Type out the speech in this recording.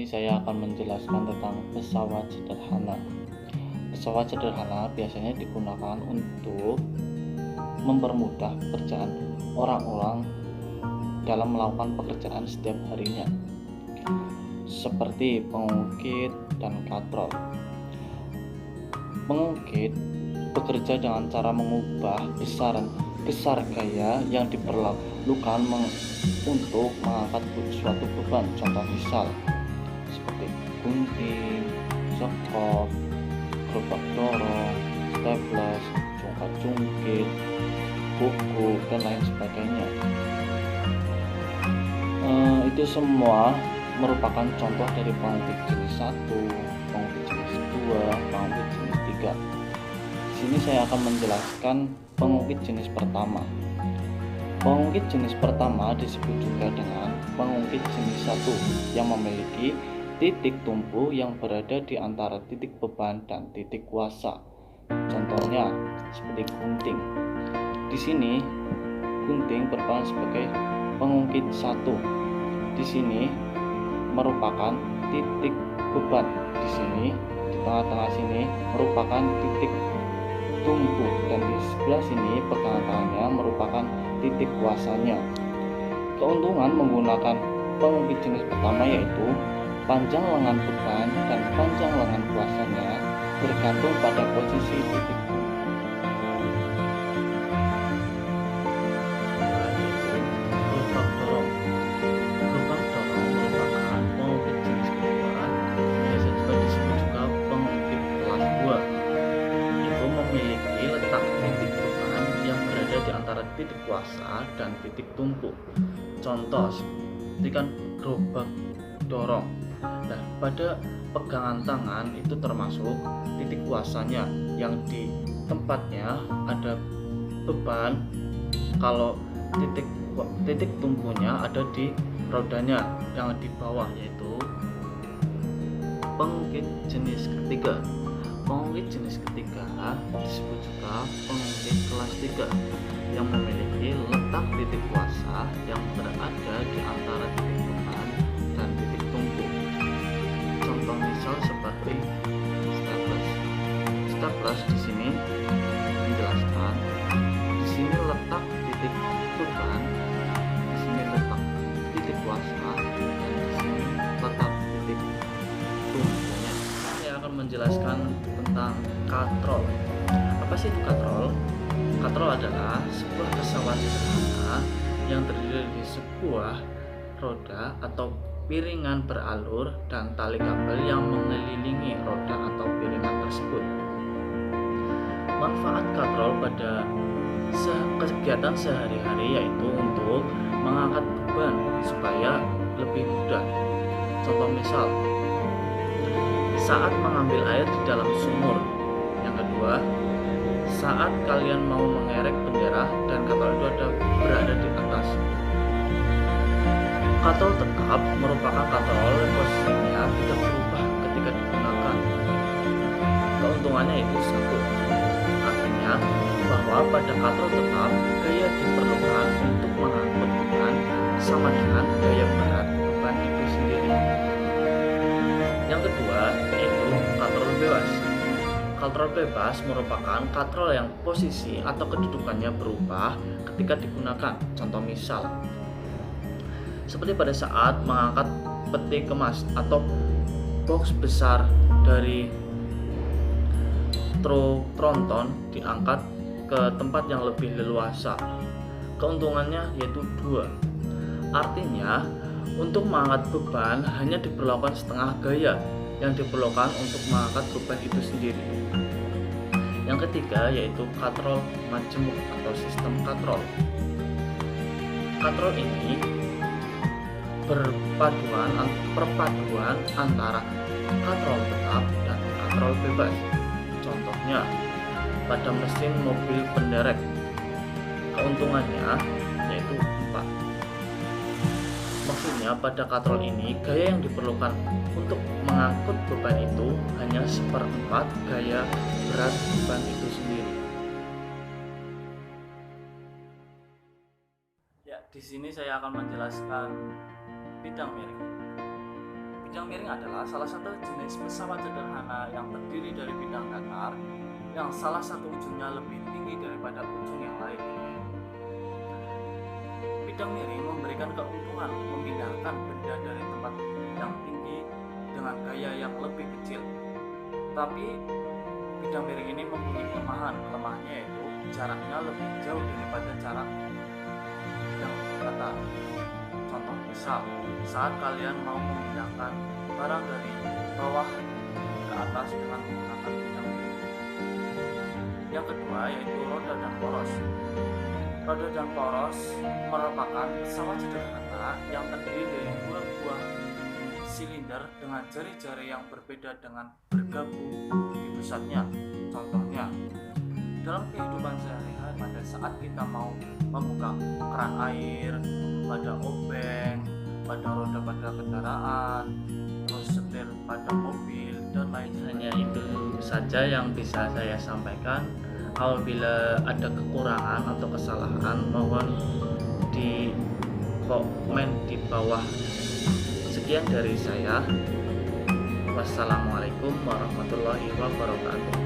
saya akan menjelaskan tentang pesawat sederhana. Pesawat sederhana biasanya digunakan untuk mempermudah pekerjaan orang-orang dalam melakukan pekerjaan setiap harinya, seperti pengukit dan katrol. Pengukit bekerja dengan cara mengubah besar gaya yang diperlukan untuk mengangkat suatu beban. Contoh misal seperti gunting, sekop, gerobak dorong, staples, congkat jungkit, buku, dan lain sebagainya. Itu semua merupakan contoh dari pengukit jenis 1, pengukit jenis 2, pengukit jenis 3. Di sini saya akan menjelaskan pengukit jenis pertama. Pengukit jenis pertama disebut juga dengan pengukit jenis 1 yang memiliki titik tumpu yang berada di antara titik beban dan titik kuasa. Contohnya seperti gunting. Di sini gunting berperan sebagai pengukit 1. Di sini merupakan titik beban. Di sini di tengah-tengah sini merupakan titik tumpu, dan di sebelah sini pegangan tangannya merupakan titik kuasanya. Keuntungan menggunakan pengukit jenis pertama yaitu panjang lengan beban dan panjang lengan kuasanya bergantung pada posisi titik tumpu. Gerobak dorong. Gerobak dorong merupakan pengukit jenis kedua, biasa juga disebut juga pengukit kelas 2. Itu memiliki letak titik beban yang berada di antara titik kuasa dan titik tumpu. Contoh seperti gerobak dorong. Nah, pada pegangan tangan itu termasuk titik kuasanya yang di tempatnya ada beban, kalau titik tumpunya ada di rodanya yang di bawah, yaitu pengukit jenis ketiga. Pengukit jenis ketiga disebut juga pengukit kelas 3 yang memiliki letak titik kuasa yang berada di antara titik beban dan titik tumpu. Contoh misal seperti staples. Staples di sini menjelaskan di sini letak titik beban, di sini letak titik kuasa, dan di sini letak titik tumpunya. Saya akan menjelaskan tentang katrol. Apa sih itu katrol? Katrol adalah sebuah pesawat sederhana yang terdiri dari sebuah roda atau piringan beralur dan tali kabel yang mengelilingi roda atau piringan tersebut. Manfaat katrol pada kegiatan sehari-hari yaitu untuk mengangkat beban supaya lebih mudah. Contoh misal, saat mengambil air di dalam sumur. Yang kedua, saat kalian mau mengerek bendera dan kapal itu berada di atas. Katrol tetap merupakan katrol yang posisinya tidak berubah ketika digunakan. Keuntungannya itu 1, artinya bahwa pada katrol tetap gaya diperlukan untuk mengangkut beban sama dengan gaya berat beban itu sendiri. Yang kedua yaitu katrol bebas. Katrol bebas merupakan katrol yang posisi atau kedudukannya berubah ketika digunakan. Contoh misal seperti pada saat mengangkat peti kemas atau box besar dari tronton diangkat ke tempat yang lebih leluasa. Keuntungannya yaitu 2, artinya untuk mengangkat beban hanya diperlukan setengah gaya yang diperlukan untuk mengangkat beban itu sendiri. Yang ketiga yaitu katrol majemuk atau sistem katrol. Katrol ini perpaduan antara katrol tetap dan katrol bebas. Contohnya pada mesin mobil penderek. Keuntungannya yaitu 4. Maksudnya pada katrol ini gaya yang diperlukan untuk mengangkut beban itu hanya 1/4 gaya berat beban itu sendiri. Ya, di sini saya akan menjelaskan bidang miring. Bidang miring adalah salah satu jenis pesawat sederhana yang terdiri dari bidang datar yang salah satu ujungnya lebih tinggi daripada ujung yang lain. Bidang miring memberikan keuntungan memindahkan benda dari tempat yang tinggi dengan gaya yang lebih kecil. Tapi bidang miring ini mempunyai kelemahan. Kelemahannya yaitu jaraknya lebih jauh daripada jarak bidang datar. Contoh misal, saat kalian mau memindahkan barang dari bawah ke atas dengan menggunakan bidang miring. Yang kedua yaitu roda dan poros. Roda dan poros merupakan pesawat sederhana yang terdiri dari dua buah silinder dengan jari-jari yang berbeda dengan bergabung di pusatnya. Contohnya, dalam kehidupan sehari-hari pada saat kita mau membuka keran air, pada obeng, pada roda pada kendaraan, terus setir pada mobil dan lain sebagainya. Hanya itu saja yang bisa saya sampaikan. Apabila ada kekurangan atau kesalahan, mohon di komen di bawah. Sekian dari saya. Wassalamualaikum warahmatullahi wabarakatuh.